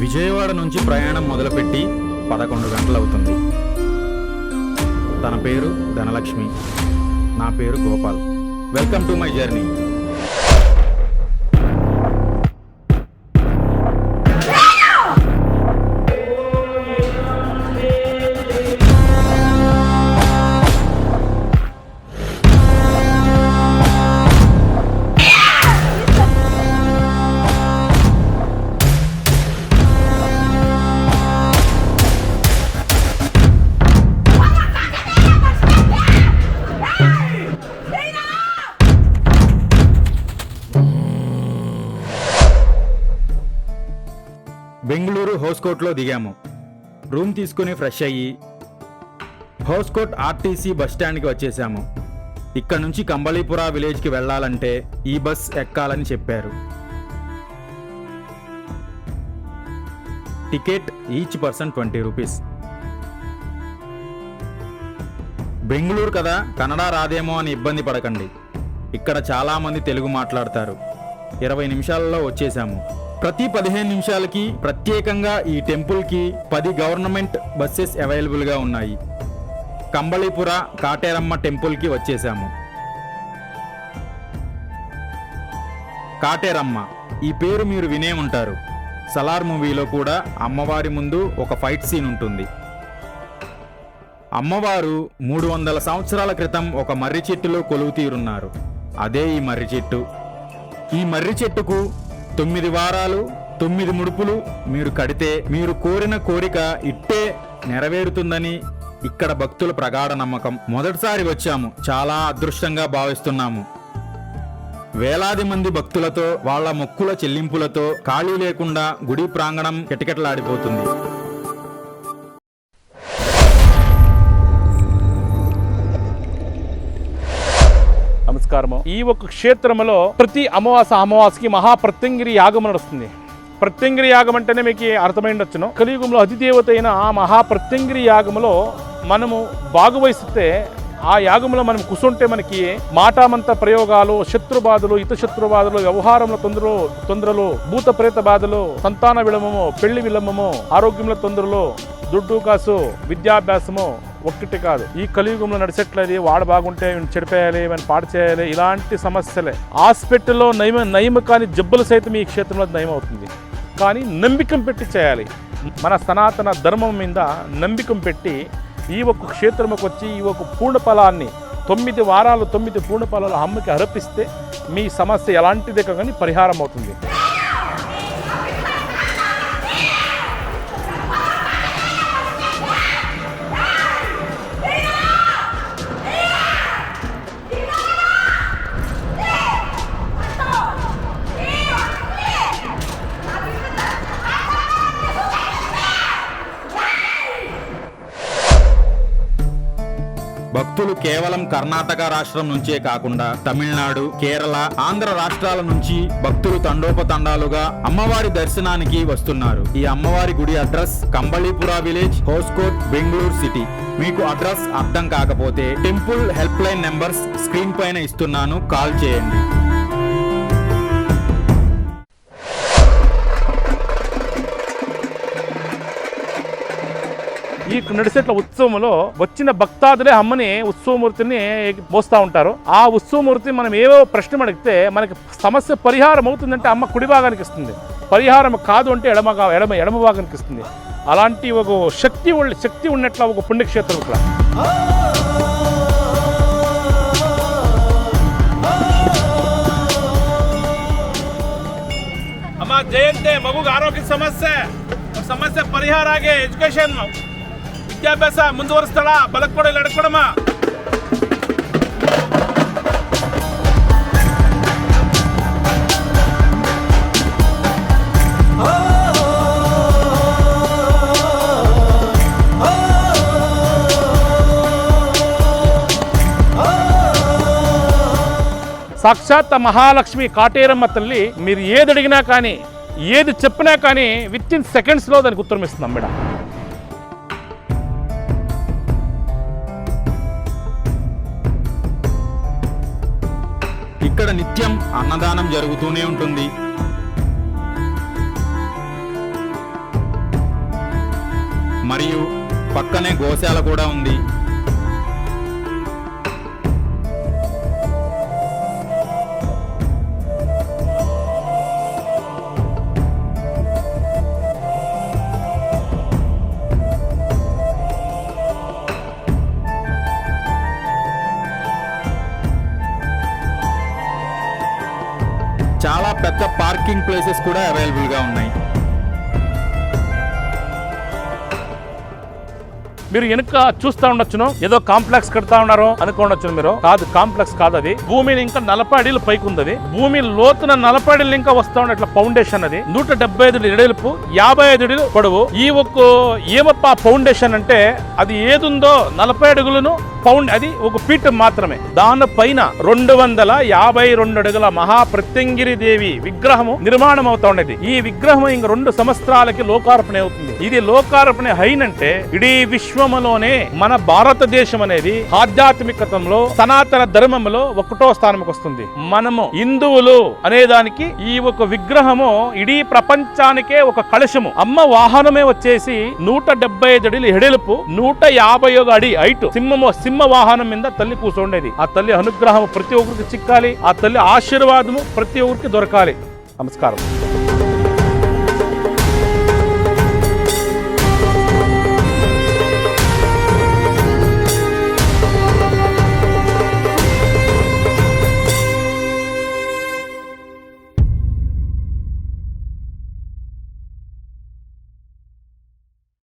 విజయవాడ నుంచి ప్రయాణం మొదలుపెట్టి 11 గంటలవుతుంది. తన పేరు ధనలక్ష్మి, నా పేరు Gopal. Welcome to my journey. Bengaluru హౌస్కోట్లో దిగాము. రూమ్ తీసుకుని ఫ్రెష్ అయ్యి హౌస్కోట్ ఆర్టీసీ బస్టాండ్కి వచ్చేసాము. ఇక్కడ నుంచి కంబళీపుర విలేజ్కి వెళ్ళాలంటే ఈ బస్ ఎక్కాలని చెప్పారు. Ticket each person 20 rupees. Bengaluru కదా, కన్నడ రాదేమో అని ఇబ్బంది పడకండి. ఇక్కడ చాలామంది తెలుగు మాట్లాడతారు. 20 నిమిషాలలో వచ్చేసాము. ప్రతి 15 నిమిషాలకి ప్రత్యేకంగా ఈ టెంపుల్కి 10 గవర్నమెంట్ బస్సెస్ అవైలబుల్గా ఉన్నాయి. కంబళీపుర కాటేరమ్మ టెంపుల్కి వచ్చేసాము. కాటేరమ్మ ఈ పేరు మీరు వినే ఉంటారు. సలార్ మూవీలో కూడా అమ్మవారి ముందు ఒక ఫైట్ సీన్ ఉంటుంది. అమ్మవారు 300 సంవత్సరాల క్రితం ఒక మర్రి చెట్టులో కొలువు తీరున్నారు. అదే ఈ మర్రి చెట్టు. ఈ మర్రి చెట్టుకు 9 వారాలు 9 ముడుపులు మీరు కడితే మీరు కోరిన కోరిక ఇట్టే నెరవేరుతుందని ఇక్కడ భక్తుల ప్రగాఢ నమ్మకం. మొదటిసారి వచ్చాము, చాలా అదృష్టంగా భావిస్తున్నాము. వేలాది మంది భక్తులతో వాళ్ళ మొక్కుల చెల్లింపులతో ఖాళీ లేకుండా గుడి ప్రాంగణం కిటకిటలాడిపోతుంది. నమస్కారము. ఈ ఒక క్షేత్రంలో ప్రతి అమావాస్యకి మహాప్రత్యంగిరి యాగం నడుస్తుంది. ప్రత్యంగిరి యాగం అంటేనే మీకు అర్థమైండొచ్చును. కలియుగంలో అధిదేవత అయిన ఆ మహాప్రత్యంగిరి యాగంలో మనము భాగవహిస్తే ఆ యాగంలో మనం కూర్చుంటే మనకి మాటామంత ప్రయోగాలు, శత్రుబాధలు, శత్రుబాధలు, వ్యవహారంలో తొందరలు, భూత ప్రేత బాధలు, సంతాన విళంబము, పెళ్లి విళంబము, ఆరోగ్యంలో తొందరలు, దుడ్డు కాసు, విద్యాభ్యాసము ఒక్కటి కాదు. ఈ కలియుగంలో నడిచేట్లది వాడు బాగుంటే చెడిపోయాలి, పాడు చేయాలి, ఇలాంటి సమస్యలే. హాస్పిటల్లో నయం కాని జబ్బులు సైతం ఈ క్షేత్రంలో నయం అవుతుంది. కానీ నమ్మికం పెట్టి చేయాలి. మన సనాతన ధర్మం మీద నమ్మికం పెట్టి ఈ ఒక్క క్షేత్రంకి వచ్చి ఈ ఒక పూర్ణఫలాన్ని 9 వారాలు 9 పూర్ణఫలాలు అమ్మకి అర్పిస్తే మీ సమస్య ఎలాంటిదే కానీ పరిహారం అవుతుంది. భక్తులు కేవలం కర్ణాటక రాష్ట్రం నుంచే కాకుండా తమిళనాడు, కేరళ, ఆంధ్ర రాష్ట్రాల నుంచి భక్తులు తండోపతండాలుగా అమ్మవారి దర్శనానికి వస్తున్నారు. ఈ అమ్మవారి గుడి అడ్రస్ కంబళీపుర విలేజ్, హౌస్కోట్, బెంగళూరు సిటీ. మీకు అడ్రస్ అర్థం కాకపోతే temple help line numbers screen పైన ఇస్తున్నాను, కాల్ చేయండి. ఈ నడిసేట్ల ఉత్సవంలో వచ్చిన భక్తాదులే అమ్మని ఉత్సవమూర్తిని మోస్తూ ఉంటారు. ఆ ఉత్సవమూర్తి మనం ఏవో ప్రశ్న అడిగితే మనకి సమస్య పరిహారం అవుతుందంటే అమ్మ కుడి భాగానికి ఇస్తుంది, పరిహారం కాదు అంటే ఎడమ భాగానికి ఇస్తుంది. అలాంటి ఒక శక్తి ఉన్నట్ల ఒక పుణ్యక్షేత్రం ఇక్కడ. ಅಮ್ಮ ಜಯಂತಿ ಮಗುಗೆ ಆರೋಗ್ಯ ಸಮಸ್ಯೆ ಪರಿಹಾರ ಆಗಿ ಎಜುಕೇಶನ್ ವಿದ್ಯಾಭ್ಯಾಸ ಮುಂದುವರಿಸ್ತಾಳ. ಬಲಕ್ ಕೊಡ ಎಡಕ್ ಕೊಡಮ್ಮ. సాక్షాత్ మహాలక్ష్మి కాటేరమ్మ తల్లి మీరు ఏది అడిగినా కానీ ఏది చెప్పినా కానీ విత్ ఇన్ సెకండ్స్లో దానికి ఉత్తరం ఇస్తున్నాం మేడం. ఇక్కడ నిత్యం అన్నదానం జరుగుతూనే ఉంటుంది. పక్కనే గోశాల కూడా ఉంది. చాలా పెద్ద పార్కింగ్ ప్లేసెస్ కూడా అవైలబుల్గా ఉన్నాయి. మీరు వెనుక చూస్తూ ఉండొచ్చును, ఏదో కాంప్లెక్స్ కడతా ఉన్నారు అనుకోండొచ్చును మీరు. కాదు, కాంప్లెక్స్ కాదు అది. భూమిని ఇంకా 40 అడుగులు పైకి ఉంది అది. భూమి లోతున 40 అడుగులు ఇంకా వస్తా ఉండే అట్లా ఫౌండేషన్ అది. 175 అడుగులు ఎడల్పు, 55 అడుగులు పొడవు. ఈ ఒక్క ఏమప్ప ఫౌండేషన్ అంటే అది ఏదుందో 40 అడుగులను అది ఒక ఫీట్ మాత్రమే. దానిపైన 252 అడుగుల మహాప్రత్యంగిరి దేవి విగ్రహము నిర్మాణం అవుతా ఉండేది. ఈ విగ్రహం ఇంక 2 సంవత్సరాలకి లోకార్పణ అవుతుంది. ఇది లోకార్పణ అయినంటే ఇడీ విశ్వములోనే మన భారతదేశం అనేది ఆధ్యాత్మికతంలో సనాతన ధర్మంలో 1వ స్థానంకి వస్తుంది. మనము హిందువులు అనేదానికి ఈ ఒక విగ్రహము ఇడీ ప్రపంచానికే ఒక కలశము. అమ్మ వాహనమే వచ్చేసి 175 అడుగులు ఎడల్పు, 151 అడి హైట్. సింహ వాహనం మీద తల్లి కూర్చోండేది. ఆ తల్లి అనుగ్రహం ప్రతి ఒక్కరికి చిక్కాలి, ఆ తల్లి ఆశీర్వాదము ప్రతి ఒక్కరికి దొరకాలి. నమస్కారం.